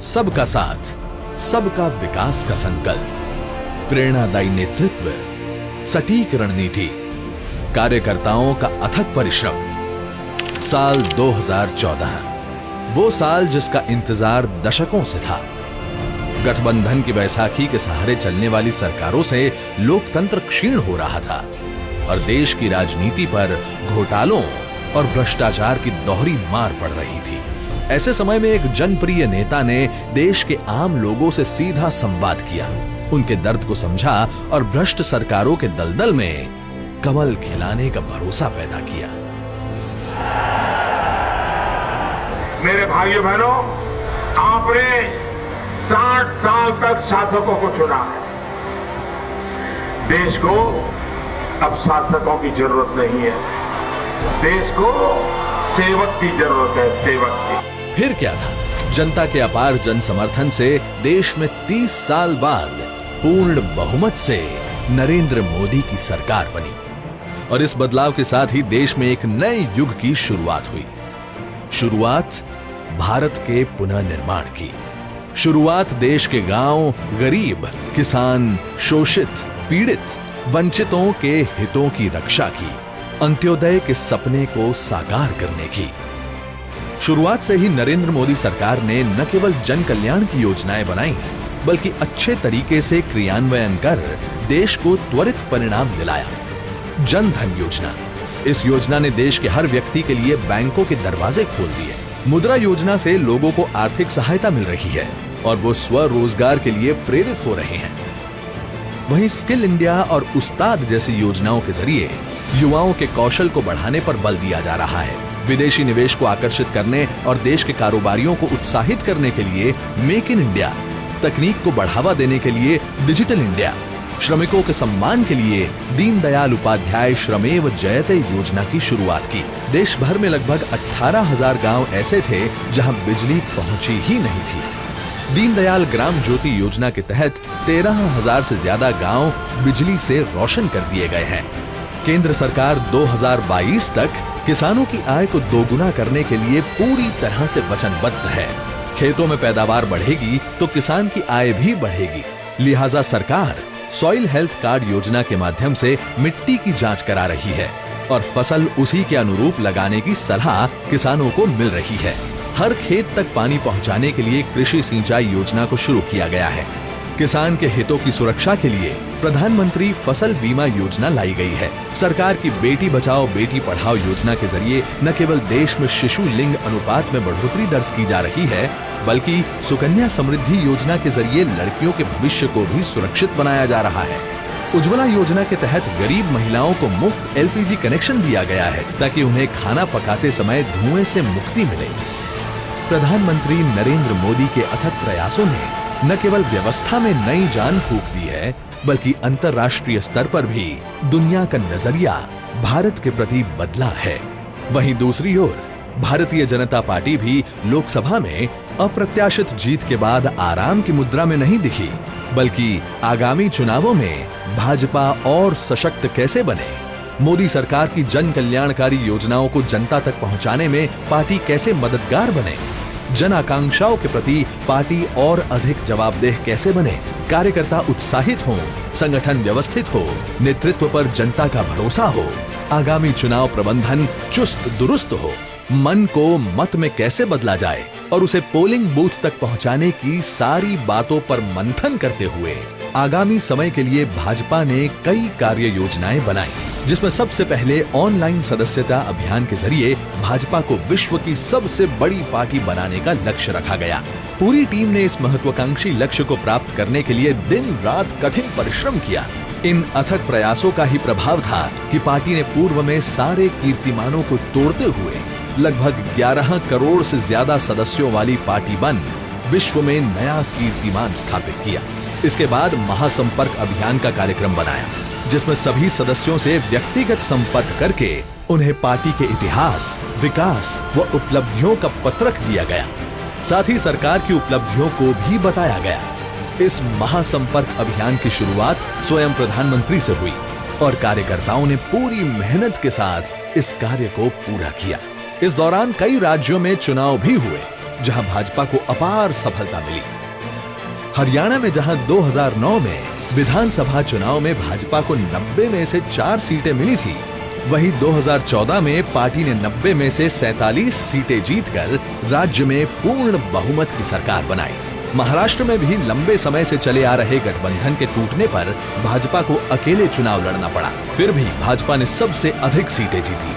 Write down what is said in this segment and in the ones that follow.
सबका साथ, सबका विकास का संकल्प, प्रेरणादायी नेतृत्व, सटीक रणनीति, कार्यकर्ताओं का अथक परिश्रम। साल 2014, वो साल जिसका इंतजार दशकों से था। गठबंधन की बैसाखी के सहारे चलने वाली सरकारों से लोकतंत्र क्षीण हो रहा था और देश की राजनीति पर घोटालों और भ्रष्टाचार की दोहरी मार पड़ रही थी। ऐसे समय में एक जनप्रिय नेता ने देश के आम लोगों से सीधा संवाद किया, उनके दर्द को समझा और भ्रष्ट सरकारों के दलदल में कमल खिलाने का भरोसा पैदा किया। मेरे भाइयों बहनों, आपने 60 साल तक शासकों को चुना है। देश को अब शासकों की जरूरत नहीं है, देश को सेवक की जरूरत है, सेवक की। फिर क्या था, जनता के अपार जन समर्थन से देश में 30 साल बाद पूर्ण बहुमत से नरेंद्र मोदी की सरकार बनी और इस बदलाव के साथ ही देश में एक नए युग की शुरुआत हुई। शुरुआत भारत के पुनर्निर्माण की। शुरुआत देश के गांव, गरीब, किसान, शोषित, पीड़ित, वंचितों के हितों की रक्षा की, अंत्योदय के सपने को साकार करने की। शुरुआत से ही नरेंद्र मोदी सरकार ने न केवल जन कल्याण की योजनाएं बनाई, बल्कि अच्छे तरीके से क्रियान्वयन कर देश को त्वरित परिणाम दिलाया। जन धन योजना, इस योजना ने देश के हर व्यक्ति के लिए बैंकों के दरवाजे खोल दिए। मुद्रा योजना से लोगों को आर्थिक सहायता मिल रही है और वो स्वरोजगार के लिए प्रेरित हो रहे हैं। वहीं स्किल इंडिया और उस्ताद जैसी योजनाओं के जरिए युवाओं के कौशल को बढ़ाने पर बल दिया जा रहा है। विदेशी निवेश को आकर्षित करने और देश के कारोबारियों को उत्साहित करने के लिए मेक इन इंडिया, तकनीक को बढ़ावा देने के लिए डिजिटल इंडिया, श्रमिकों के सम्मान के लिए दीनदयाल उपाध्याय श्रमेव जयते योजना की शुरुआत की। देश भर में लगभग 18,000 गांव ऐसे थे जहां बिजली पहुंची ही नहीं थी। दीनदयाल ग्राम ज्योति योजना के तहत 13,000 से ज्यादा गांव बिजली से रोशन कर दिए गए हैं। केंद्र सरकार 2022 तक किसानों की आय को दोगुना करने के लिए पूरी तरह से वचनबद्ध है। खेतों में पैदावार बढ़ेगी तो किसान की आय भी बढ़ेगी। लिहाजा सरकार सॉइल हेल्थ कार्ड योजना के माध्यम से मिट्टी की जांच करा रही है और फसल उसी के अनुरूप लगाने की सलाह किसानों को मिल रही है। हर खेत तक पानी पहुंचाने के लिए कृषि सिंचाई योजना को शुरू किया गया है। किसान के हितों की सुरक्षा के लिए प्रधानमंत्री फसल बीमा योजना लाई गई है। सरकार की बेटी बचाओ बेटी पढ़ाओ योजना के जरिए न केवल देश में शिशु लिंग अनुपात में बढ़ोतरी दर्ज की जा रही है, बल्कि सुकन्या समृद्धि योजना के जरिए लड़कियों के भविष्य को भी सुरक्षित बनाया जा रहा है। उज्ज्वला योजना के तहत गरीब महिलाओं को मुफ्त LPG कनेक्शन दिया गया है ताकि उन्हें खाना पकाते समय धुएं से मुक्ति मिले। प्रधानमंत्री नरेंद्र मोदी के अथक प्रयासों ने न केवल व्यवस्था में नई जान फूंक दी है, बल्कि अंतर्राष्ट्रीय स्तर पर भी दुनिया का नजरिया भारत के प्रति बदला है। वहीं दूसरी ओर भारतीय जनता पार्टी भी लोकसभा में अप्रत्याशित जीत के बाद आराम की मुद्रा में नहीं दिखी, बल्कि आगामी चुनावों में भाजपा और सशक्त कैसे बने, मोदी सरकार की जन कल्याणकारी योजनाओं को जनता तक पहुंचाने में पार्टी कैसे मददगार बने, जन आकांक्षाओं के प्रति पार्टी और अधिक जवाबदेह कैसे बने, कार्यकर्ता उत्साहित हो, संगठन व्यवस्थित हो, नेतृत्व पर जनता का भरोसा हो, आगामी चुनाव प्रबंधन चुस्त दुरुस्त हो, मन को मत में कैसे बदला जाए और उसे पोलिंग बूथ तक पहुंचाने की सारी बातों पर मंथन करते हुए आगामी समय के लिए भाजपा ने कई कार्य योजनाएं बनाई, जिसमें सबसे पहले ऑनलाइन सदस्यता अभियान के जरिए भाजपा को विश्व की सबसे बड़ी पार्टी बनाने का लक्ष्य रखा गया। पूरी टीम ने इस महत्वाकांक्षी लक्ष्य को प्राप्त करने के लिए दिन रात कठिन परिश्रम किया। इन अथक प्रयासों का ही प्रभाव था कि पार्टी ने पूर्व में सारे कीर्तिमानों को तोड़ते हुए लगभग 11 करोड़ से ज्यादा सदस्यों वाली पार्टी बन विश्व में नया कीर्तिमान स्थापित किया। इसके बाद महासंपर्क अभियान का कार्यक्रम बनाया, जिसमें सभी सदस्यों से व्यक्तिगत संपर्क करके उन्हें पार्टी के इतिहास, विकास व उपलब्धियों का पत्रक दिया गया। साथ ही सरकार की उपलब्धियों को भी बताया गया। इस महासंपर्क अभियान की शुरुआत स्वयं प्रधानमंत्री से हुई और कार्यकर्ताओं ने पूरी मेहनत के साथ इस कार्य को पूरा किया। इस दौरान कई राज्यों में चुनाव भी हुए। जहां भाजपा को अपार सफलता मिली। हरियाणा में जहां 2009 में विधानसभा चुनाव में भाजपा को 90 में से 4 सीटें मिली थी, वहीं 2014 में पार्टी ने 90 में से 47 सीटें जीतकर राज्य में पूर्ण बहुमत की सरकार बनाई। महाराष्ट्र में भी लंबे समय से चले आ रहे गठबंधन के टूटने पर भाजपा को अकेले चुनाव लड़ना पड़ा। फिर भी भाजपा ने सबसे अधिक सीटें जीती।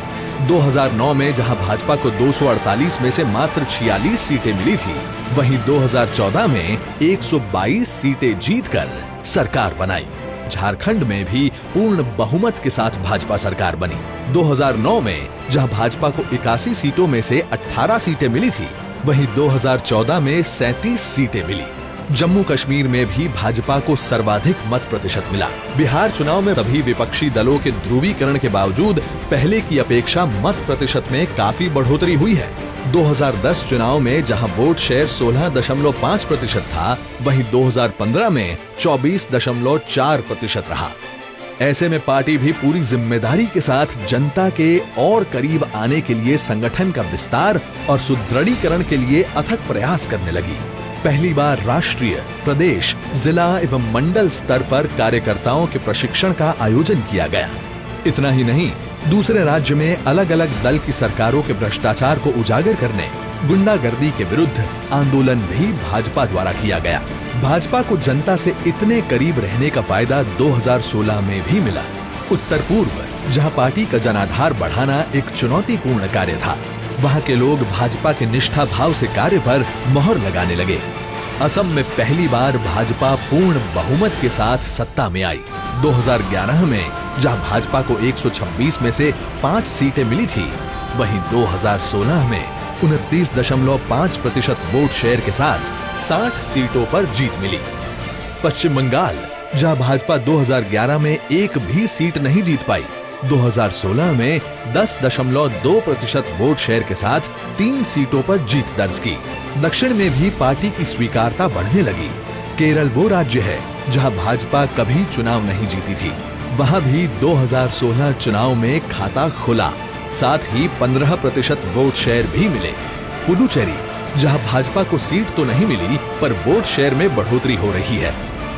2009 में जहां भाजपा को 248 में से मात्र 46 सीटें मिली थी, वहीं 2014 में 122 सीटें जीतकर सरकार बनाई। झारखंड में भी पूर्ण बहुमत के साथ भाजपा सरकार बनी। 2009 में जहां भाजपा को 81 सीटों में से 18 सीटें मिली थी, वहीं 2014 में 37 सीटें मिली। जम्मू कश्मीर में भी भाजपा को सर्वाधिक मत प्रतिशत मिला। बिहार चुनाव में सभी विपक्षी दलों के ध्रुवीकरण के बावजूद पहले की अपेक्षा मत प्रतिशत में काफी बढ़ोतरी हुई है। 2010 चुनाव में जहां वोट शेयर 16.5% था, वहीं 2015 में 24.4% रहा। ऐसे में पार्टी भी पूरी जिम्मेदारी के साथ जनता के और करीब आने के लिए संगठन का विस्तार और सुदृढ़ीकरण के लिए अथक प्रयास करने लगी। पहली बार राष्ट्रीय, प्रदेश, जिला एवं मंडल स्तर पर कार्यकर्ताओं के प्रशिक्षण का आयोजन किया गया। इतना ही नहीं, दूसरे राज्य में अलग अलग दल की सरकारों के भ्रष्टाचार को उजागर करने, गुंडागर्दी के विरुद्ध आंदोलन भी भाजपा द्वारा किया गया। भाजपा को जनता से इतने करीब रहने का फायदा 2016 में भी मिला। उत्तर पूर्व, जहां पार्टी का जनाधार बढ़ाना एक चुनौतीपूर्ण कार्य था, वहां के लोग भाजपा के निष्ठा भाव से कार्य पर मोहर लगाने लगे। असम में पहली बार भाजपा पूर्ण बहुमत के साथ सत्ता में आई। 2011 में जहां भाजपा को 126 में से 5 सीटें मिली थी, वहीं 2016 में 29.5% वोट शेयर के साथ 60 सीटों पर जीत मिली। पश्चिम बंगाल, जहां भाजपा 2011 में एक भी सीट नहीं जीत पाई, 2016 में 10.2% वोट शेयर के साथ 3 सीटों पर जीत दर्ज की। दक्षिण में भी पार्टी की स्वीकारता बढ़ने लगी। केरल वो राज्य है जहां भाजपा कभी चुनाव नहीं जीती थी, वहां भी 2016 चुनाव में खाता खुला, साथ ही 15% वोट शेयर भी मिले। पुडुचेरी, जहां भाजपा को सीट तो नहीं मिली, पर वोट शेयर में बढ़ोतरी हो रही है।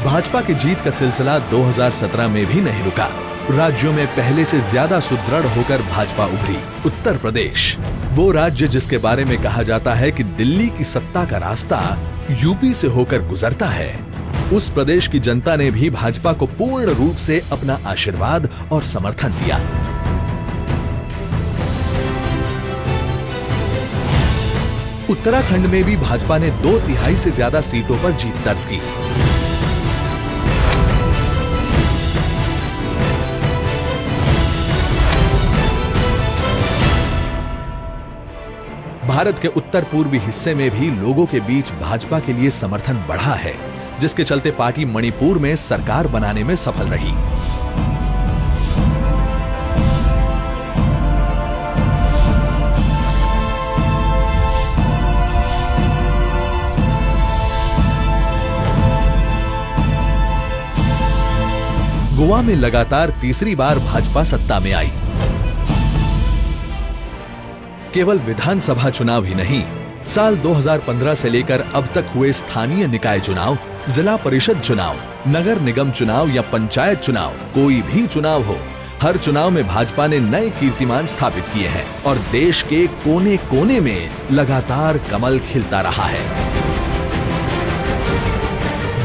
भाजपा की जीत का सिलसिला 2017 में भी नहीं रुका। राज्यों में पहले से ज्यादा सुदृढ़ होकर भाजपा उभरी। उत्तर प्रदेश, वो राज्य जिसके बारे में कहा जाता है कि दिल्ली की सत्ता का रास्ता यूपी से होकर गुजरता है, उस प्रदेश की जनता ने भी भाजपा को पूर्ण रूप से अपना आशीर्वाद और समर्थन दिया। उत्तराखंड में भी भाजपा ने 2/3 से ज्यादा सीटों पर जीत दर्ज की। भारत के उत्तर पूर्वी हिस्से में भी लोगों के बीच भाजपा के लिए समर्थन बढ़ा है, जिसके चलते पार्टी मणिपुर में सरकार बनाने में सफल रही। गोवा में लगातार तीसरी बार भाजपा सत्ता में आई। केवल विधानसभा चुनाव ही नहीं, साल 2015 से लेकर अब तक हुए स्थानीय निकाय चुनाव, जिला परिषद चुनाव, नगर निगम चुनाव या पंचायत चुनाव, कोई भी चुनाव हो, हर चुनाव में भाजपा ने नए कीर्तिमान स्थापित किए हैं और देश के कोने कोने में लगातार कमल खिलता रहा है।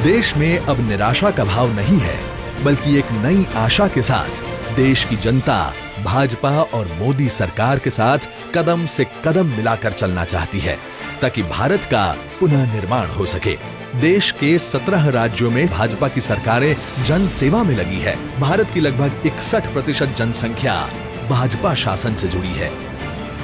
देश में अब निराशा का भाव नहीं है, बल्कि एक नई आशा के साथ देश की जनता भाजपा और मोदी सरकार के साथ कदम से कदम मिलाकर चलना चाहती है, ताकि भारत का पुनः निर्माण हो सके। देश के 17 राज्यों में भाजपा की सरकारें जन सेवा में लगी है। भारत की लगभग 61% जनसंख्या भाजपा शासन से जुड़ी है।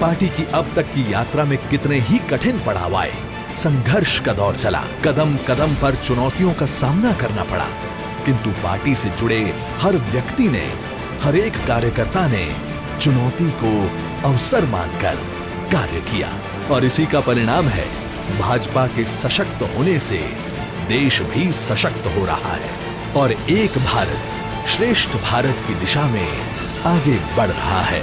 पार्टी की अब तक की यात्रा में कितने ही कठिन पड़ाव आए, संघर्ष का दौर चला, कदम कदम पर चुनौतियों का सामना करना पड़ा, किंतु पार्टी से जुड़े हर व्यक्ति ने, हर एक कार्यकर्ता ने चुनौती को अवसर मानकर कार्य किया और इसी का परिणाम है भाजपा के सशक्त होने से देश भी सशक्त हो रहा है और एक भारत श्रेष्ठ भारत की दिशा में आगे बढ़ रहा है।